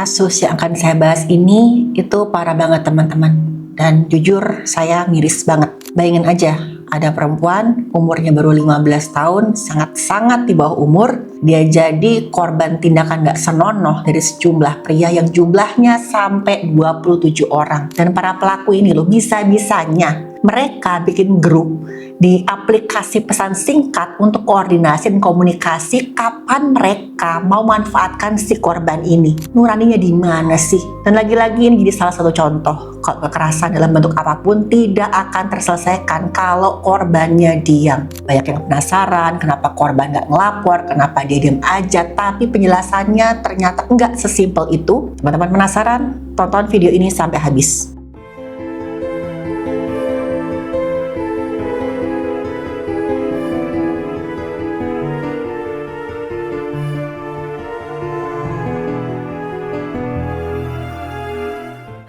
Kasus yang akan saya bahas ini itu parah banget teman-teman. Dan jujur saya miris banget. Bayangin aja, ada perempuan umurnya baru 15 tahun, sangat-sangat di bawah umur. Dia jadi korban tindakan gak senonoh dari sejumlah pria yang jumlahnya sampai 27 orang. Dan para pelaku ini loh, bisa-bisanya mereka bikin grup di aplikasi pesan singkat untuk koordinasi dan komunikasi kapan mereka mau manfaatkan si korban ini. Nuraninya di mana sih? Dan lagi-lagi ini jadi salah satu contoh kalau kekerasan dalam bentuk apapun tidak akan terselesaikan kalau korbannya diam. Banyak yang penasaran kenapa korban nggak ngelapor, kenapa dia diam aja, tapi penjelasannya ternyata nggak sesimpel itu. Teman-teman penasaran? Tonton video ini sampai habis.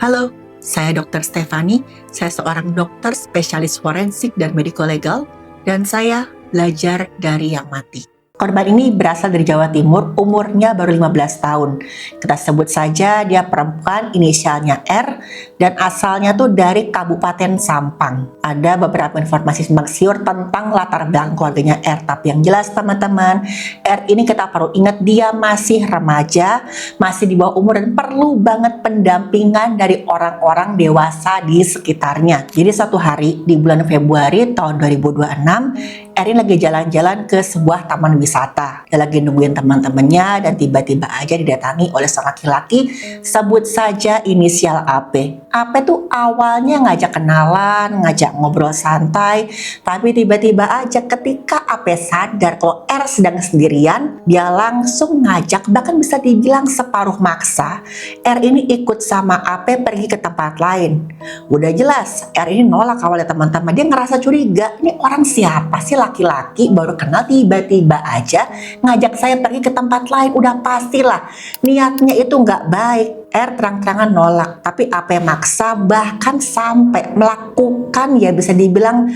Halo, saya Dr. Stefani. Saya seorang dokter spesialis forensik dan medico legal, dan saya belajar dari yang mati. Korban ini berasal dari Jawa Timur, umurnya baru 15 tahun. Kita sebut saja dia perempuan, inisialnya R, dan asalnya tuh dari Kabupaten Sampang. Ada beberapa informasi simpang siur tentang latar belakang keluarganya R, tapi yang jelas teman-teman, R ini kita perlu ingat dia masih remaja, masih di bawah umur dan perlu banget pendampingan dari orang-orang dewasa di sekitarnya. Jadi suatu hari di bulan Februari tahun 2026, Erin lagi jalan-jalan ke sebuah taman wisata. Dia lagi nungguin teman-temannya dan tiba-tiba aja didatangi oleh seorang laki-laki, sebut saja inisial AP. AP tuh awalnya ngajak kenalan, ngajak ngobrol santai, tapi tiba-tiba aja ketika AP sadar kalau R sedang sendirian, dia langsung ngajak, bahkan bisa dibilang separuh maksa, R ini ikut sama AP pergi ke tempat lain. Udah jelas, R ini nolak awalnya teman-teman. Dia ngerasa curiga, ini orang siapa sih, laki-laki baru kenal tiba-tiba aja ngajak saya pergi ke tempat lain. Udah pastilah niatnya itu nggak baik. R terang-terangan nolak, tapi AP maksa, bahkan sampai melakukan ya bisa dibilang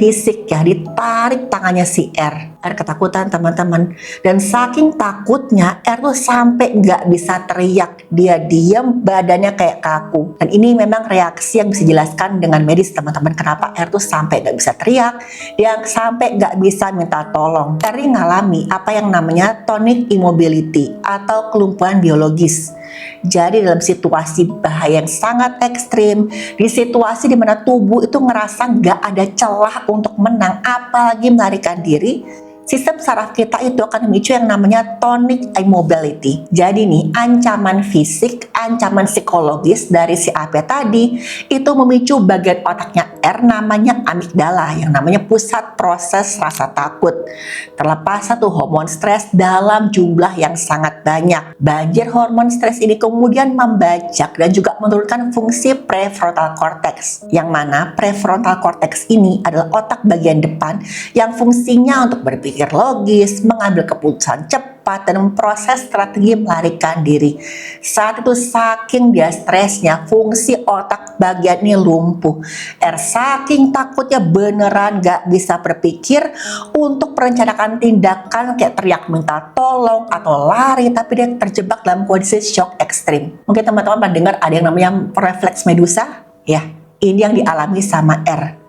fisik ya, ditarik tangannya si R. R ketakutan teman-teman, dan saking takutnya R tuh sampai nggak bisa teriak, dia diam, badannya kayak kaku. Dan ini memang reaksi yang bisa dijelaskan dengan medis teman-teman, kenapa R tuh sampai nggak bisa teriak, dia sampai nggak bisa minta tolong. R ini ngalami apa yang namanya tonic immobility atau kelumpuhan biologis. Jadi dalam situasi bahaya yang sangat ekstrim, di situasi dimana tubuh itu ngerasa nggak ada celah untuk menang, apalagi melarikan diri, sistem saraf kita itu akan memicu yang namanya tonic immobility. Jadi nih, ancaman fisik, ancaman psikologis dari si AP tadi itu memicu bagian otaknya R namanya amigdala, yang namanya pusat proses rasa takut. Terlepas satu hormon stres dalam jumlah yang sangat banyak. Banjir hormon stres ini kemudian membajak dan juga menurunkan fungsi prefrontal cortex, yang mana prefrontal cortex ini adalah otak bagian depan yang fungsinya untuk berpikir logis, mengambil keputusan cepat, dan memproses strategi melarikan diri. Saat itu saking dia stresnya, fungsi otak bagian ini lumpuh. R saking takutnya beneran gak bisa berpikir untuk merencanakan tindakan kayak teriak minta tolong atau lari, tapi dia terjebak dalam kondisi shock ekstrim. Mungkin teman-teman pernah dengar ada yang namanya refleks medusa? Ya, ini yang dialami sama R.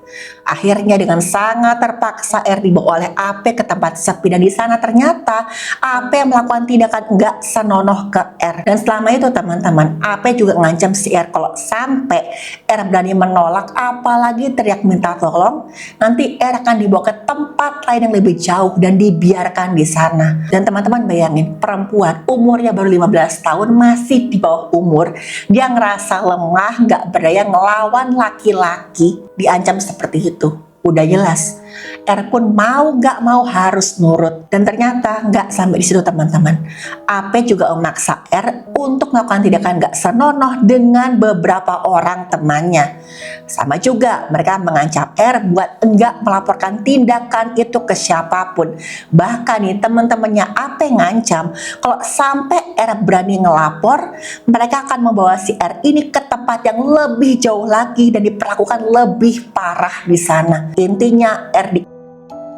Akhirnya dengan sangat terpaksa R dibawa oleh AP ke tempat sepi, dan di sana ternyata AP melakukan tindakan nggak senonoh ke R. Dan selama itu teman-teman, AP juga ngancam si R kalau sampai R berani menolak apalagi teriak minta tolong, nanti R akan dibawa ke tempat lain yang lebih jauh dan dibiarkan di sana. Dan teman-teman bayangin, perempuan umurnya baru 15 tahun, masih di bawah umur, dia ngerasa lemah, nggak berdaya ngelawan laki-laki, diancam seperti itu. Udah jelas R pun mau gak mau harus nurut, dan ternyata gak sampai di situ teman-teman. AP juga memaksa R untuk melakukan tindakan gak senonoh dengan beberapa orang temannya. Sama juga mereka mengancam R buat enggak melaporkan tindakan itu ke siapapun. Bahkan nih teman-temannya AP ngancam kalau sampai R berani ngelapor, mereka akan membawa si R ini ke tempat yang lebih jauh lagi dan diperlakukan lebih parah di sana. Intinya R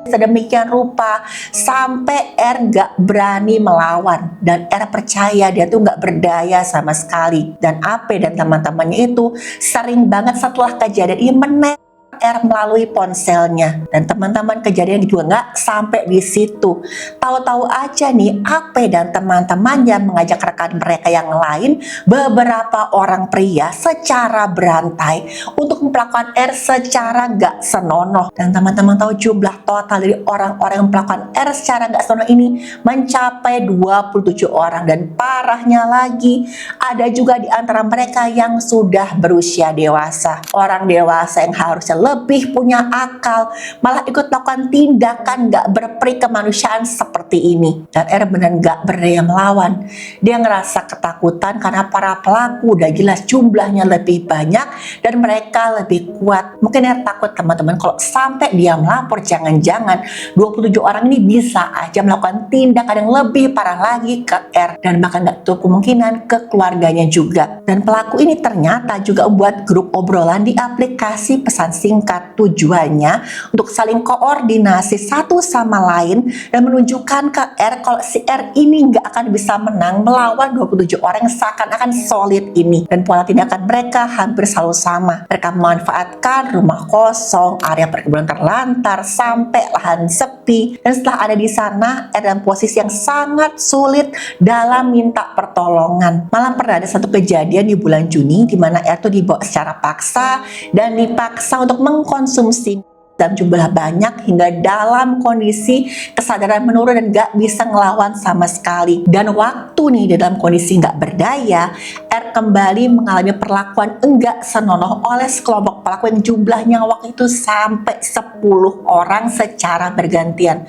sedemikian rupa sampai R gak berani melawan, dan R percaya dia tuh gak berdaya sama sekali. Dan AP dan teman-temannya itu sering banget setelah kejadian ini menelpon R melalui ponselnya, dan teman-teman kejadian juga nggak sampai di situ. Tahu-tahu aja nih AP dan teman-temannya mengajak rekan mereka yang lain, beberapa orang pria secara berantai untuk melakukan R secara nggak senonoh. Dan teman-teman tahu jumlah total dari orang-orang yang melakukan R secara nggak senonoh ini mencapai 27 orang, dan parahnya lagi ada juga di antara mereka yang sudah berusia dewasa. Orang dewasa yang harusnya lebih punya akal malah ikut melakukan tindakan gak berperi kemanusiaan seperti ini. Dan R benar gak berdaya melawan. Dia ngerasa ketakutan karena para pelaku udah jelas jumlahnya lebih banyak dan mereka lebih kuat. Mungkin R takut teman-teman kalau sampai dia melapor, jangan-jangan 27 orang ini bisa aja melakukan tindakan yang lebih parah lagi ke R, dan bahkan gak tutup kemungkinan ke keluarganya juga. Dan pelaku ini ternyata juga membuat grup obrolan di aplikasi pesan singkat. Tujuannya untuk saling koordinasi satu sama lain dan menunjukkan ke R kalau si R ini nggak akan bisa menang melawan 27 orang yang seakan-akan solid ini. Dan pola tindakan mereka hampir selalu sama. Mereka memanfaatkan rumah kosong, area perkebunan terlantar, sampai lahan sepi. Dan setelah ada di sana, R dalam posisi yang sangat sulit dalam minta pertolongan. Malah pernah ada satu kejadian di bulan Juni di mana R tuh dibawa secara paksa dan dipaksa untuk mengkonsumsi dalam jumlah banyak hingga dalam kondisi kesadaran menurun dan gak bisa ngelawan sama sekali. Dan waktu nih dalam kondisi gak berdaya, R kembali mengalami perlakuan enggak senonoh oleh sekelompok pelaku yang jumlahnya waktu itu sampai 10 orang secara bergantian.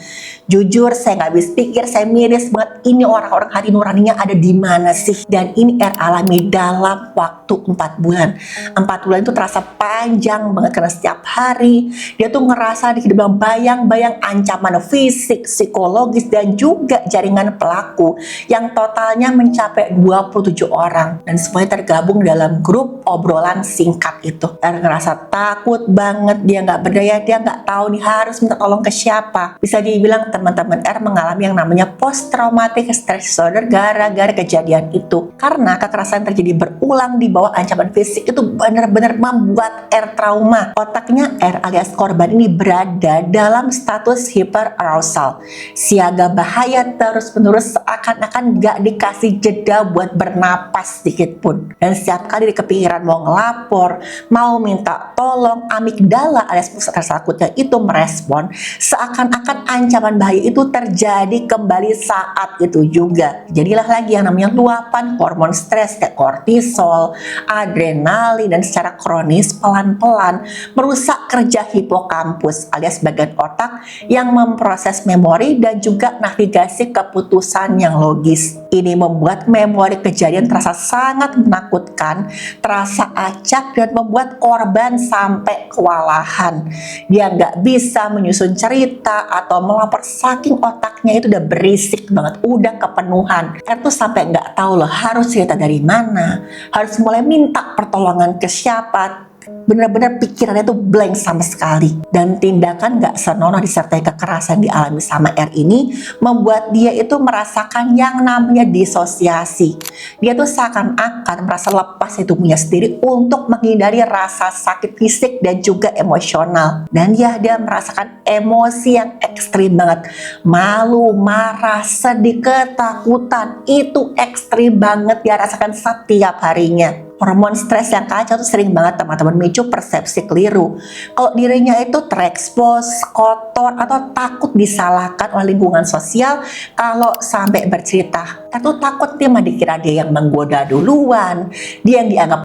Jujur saya gak habis pikir, saya miris banget, ini orang-orang hati nuraninya ada di mana sih? Dan ini R alami dalam waktu 4 bulan. 4 bulan itu terasa panjang banget karena setiap hari dia tuh ngerasa di dalam bayang-bayang ancaman fisik, psikologis, dan juga jaringan pelaku yang totalnya mencapai 27 orang, dan semuanya tergabung dalam grup obrolan singkat itu. R ngerasa takut banget, dia nggak berdaya, dia nggak tahu nih harus minta tolong ke siapa. Bisa dibilang teman-teman R mengalami yang namanya post traumatic stress disorder gara-gara kejadian itu, karena kekerasan terjadi berulang di bawah ancaman fisik itu benar-benar membuat R trauma. Otaknya R alias korban ini berada dalam status hyperarousal, siaga bahaya terus-menerus, seakan-akan gak dikasih jeda buat bernapas sedikit pun. Dan setiap kali kepikiran mau ngelapor, mau minta tolong, amigdala alias pusat rasa takutnya itu merespon, seakan-akan ancaman bahaya itu terjadi kembali saat itu juga. Jadilah lagi yang namanya luapan hormon stres kayak kortisol, adrenalin, dan secara kronis pelan-pelan merusak kerja hipokampus alias bagian otak yang memproses memori dan juga navigasi keputusan yang logis. Ini membuat memori kejadian terasa sangat menakutkan, terasa acak, dan membuat korban sampai kewalahan. Dia nggak bisa menyusun cerita atau melapor saking otaknya itu udah berisik banget, udah kepenuhan. R tuh sampai nggak tahu loh harus cerita dari mana, harus mulai minta pertolongan ke siapa. Benar-benar pikirannya tuh blank sama sekali. Dan tindakan gak senonoh disertai kekerasan dialami sama R ini membuat dia itu merasakan yang namanya disosiasi. Dia tuh seakan-akan merasa lepas hidupnya sendiri untuk menghindari rasa sakit fisik dan juga emosional. Dan dia merasakan emosi yang ekstrim banget. Malu, marah, sedih, ketakutan, itu ekstrim banget dia rasakan setiap harinya. Hormon stres yang kacau tuh sering banget teman-teman memicu persepsi keliru. Kalau dirinya itu terekspos, kotor, atau takut disalahkan oleh lingkungan sosial kalau sampai bercerita. Atau takut dia dikira dia yang menggoda duluan, dia yang dianggap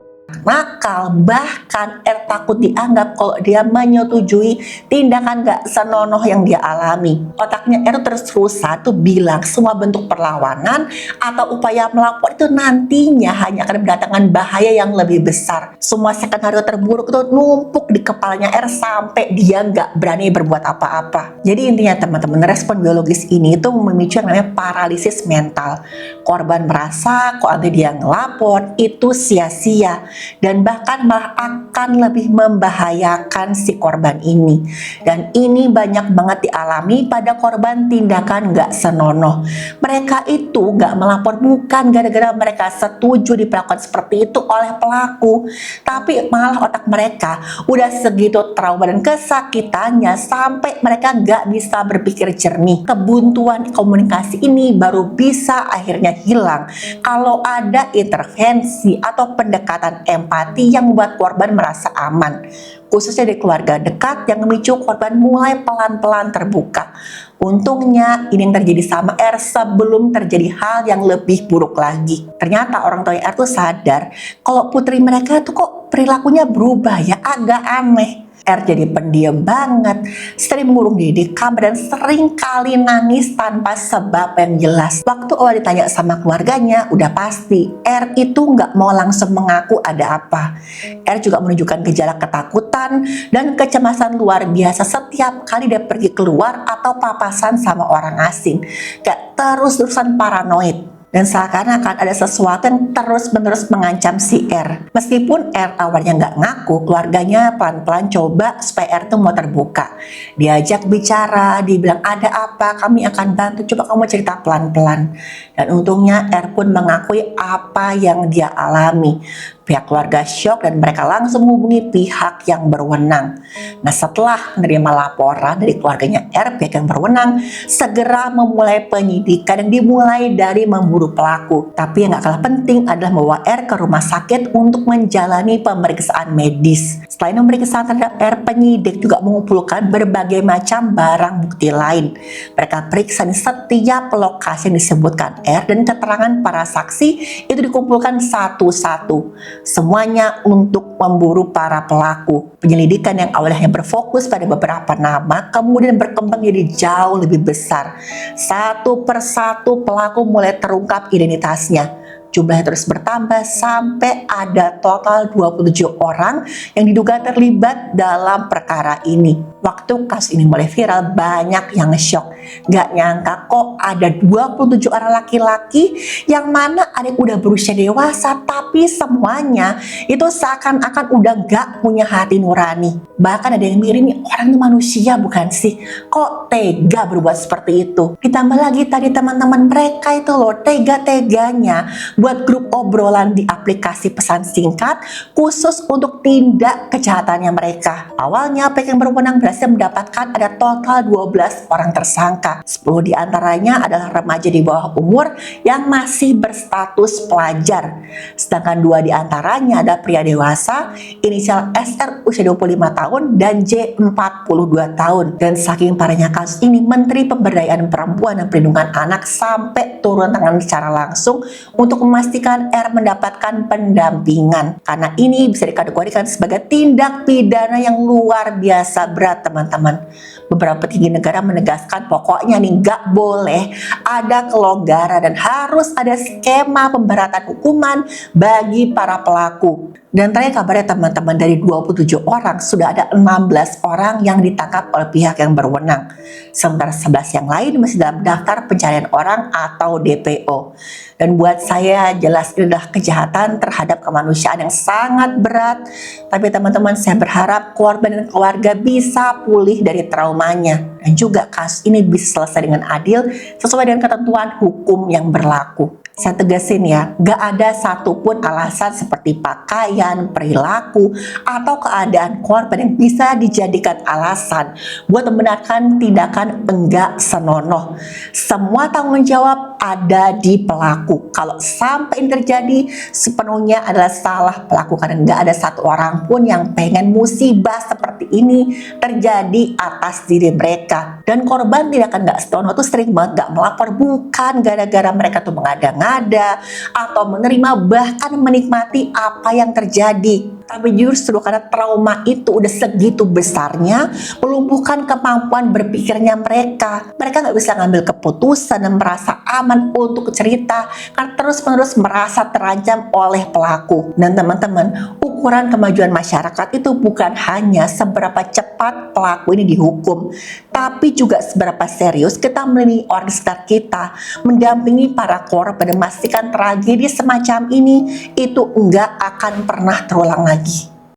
nakal, bahkan R takut dianggap kalau dia menyetujui tindakan gak senonoh yang dia alami. Otaknya R terus-terusan tuh bilang semua bentuk perlawanan atau upaya melapor itu nantinya hanya akan mendatangkan bahaya yang lebih besar. Semua skenario terburuk itu numpuk di kepalanya R sampai dia gak berani berbuat apa-apa. Jadi intinya teman-teman, respon biologis ini itu memicu yang namanya paralisis mental. Korban merasa kalau dia ngelapor itu sia-sia. dan bahkan malah akan lebih membahayakan si korban ini. Dan ini banyak banget dialami pada korban tindakan nggak senonoh. Mereka itu nggak melapor bukan gara-gara mereka setuju diperlakukan seperti itu oleh pelaku, tapi malah otak mereka udah segitu trauma dan kesakitannya sampai mereka nggak bisa berpikir jernih. Kebuntuan komunikasi ini baru bisa akhirnya hilang kalau ada intervensi atau pendekatan empati yang membuat korban merasa aman, khususnya dari keluarga dekat yang memicu korban mulai pelan-pelan terbuka. Untungnya ini yang terjadi sama R sebelum terjadi hal yang lebih buruk lagi. Ternyata orang tua R tuh sadar kalau putri mereka tuh kok perilakunya berubah ya, agak aneh. R jadi pendiam banget, sering mengurung diri di kamar dan sering kali nangis tanpa sebab yang jelas. Waktu awal ditanya sama keluarganya, udah pasti R itu nggak mau langsung mengaku ada apa. R juga menunjukkan gejala ketakutan dan kecemasan luar biasa setiap kali dia pergi keluar atau papasan sama orang asing. Kayak terus-terusan paranoid. Dan seakan-akan ada sesuatu yang terus-menerus mengancam si R. Meskipun R awalnya nggak ngaku, keluarganya pelan-pelan coba supaya R tuh mau terbuka. Diajak bicara, dibilang ada apa, kami akan bantu, coba kamu cerita pelan-pelan. Dan untungnya R pun mengakui apa yang dia alami. Pihak keluarga syok dan mereka langsung menghubungi pihak yang berwenang. Nah, setelah menerima laporan dari keluarganya R, pihak yang berwenang segera memulai penyidikan yang dimulai dari memburu pelaku. Tapi yang gak kalah penting adalah membawa R ke rumah sakit untuk menjalani pemeriksaan medis. Selain pemeriksaan terhadap R, penyidik juga mengumpulkan berbagai macam barang bukti lain. Mereka periksa di setiap lokasi yang disebutkan R dan keterangan para saksi itu dikumpulkan satu-satu. Semuanya untuk memburu para pelaku. Penyelidikan yang awalnya berfokus pada beberapa nama kemudian berkembang jadi jauh lebih besar. Satu persatu pelaku mulai terungkap identitasnya. Jumlahnya terus bertambah sampai ada total 27 orang yang diduga terlibat dalam perkara ini. Waktu kasus ini mulai viral, banyak yang shock. Gak nyangka kok ada 27 orang laki-laki yang mana ada yang udah berusia dewasa, tapi semuanya itu seakan-akan udah gak punya hati nurani. Bahkan ada yang mikirin, orang ini manusia bukan sih? Kok tega berbuat seperti itu? Ditambah lagi tadi teman-teman mereka itu loh, tega-teganya buat grup obrolan di aplikasi pesan singkat khusus untuk tindak kejahatannya mereka. Awalnya pihak yang berwenang berhasil mendapatkan ada total 12 orang tersangka. 10 diantaranya adalah remaja di bawah umur yang masih berstatus pelajar. Sedangkan 2 diantaranya adalah pria dewasa, inisial SR usia 25 tahun dan J 42 tahun. Dan saking parahnya kasus ini, Menteri Pemberdayaan Perempuan dan Perlindungan Anak sampai turun tangan secara langsung untuk memastikan R mendapatkan pendampingan. Karena ini bisa dikategorikan sebagai tindak pidana yang luar biasa berat, teman-teman. Beberapa petinggi negara menegaskan pokoknya nih nggak boleh ada kelonggaran dan harus ada skema pemberatan hukuman bagi para pelaku. Dan terakhir kabarnya teman-teman, dari 27 orang sudah ada 16 orang yang ditangkap oleh pihak yang berwenang. Sementara 11 yang lain masih dalam daftar pencarian orang atau DPO. Dan buat saya jelas ini adalah kejahatan terhadap kemanusiaan yang sangat berat. Tapi teman-teman, saya berharap korban dan keluarga bisa pulih dari traumanya. Dan juga kasus ini bisa selesai dengan adil sesuai dengan ketentuan hukum yang berlaku. Saya tegasin ya, gak ada satupun alasan seperti pakaian, perilaku, atau keadaan korban yang bisa dijadikan alasan buat membenarkan tindakan enggak senonoh. Semua tanggung jawab ada di pelaku. Kalau sampai ini terjadi, sepenuhnya adalah salah pelaku, karena gak ada satu orang pun yang pengen musibah seperti ini terjadi atas diri mereka. Dan korban tindakan enggak senonoh tuh sering banget gak melapor, bukan gara-gara mereka tuh mengada-ngada atau menerima bahkan menikmati apa yang terjadi, tapi justru karena trauma itu udah segitu besarnya melumpuhkan kemampuan berpikirnya mereka. Mereka nggak bisa ngambil keputusan dan merasa aman untuk cerita karena terus-menerus merasa terancam oleh pelaku. Dan teman-teman, ukuran kemajuan masyarakat itu bukan hanya seberapa cepat pelaku ini dihukum, tapi juga seberapa serius kita melindungi orang sekitar kita, mendampingi para korban dan memastikan tragedi semacam ini itu enggak akan pernah terulang lagi.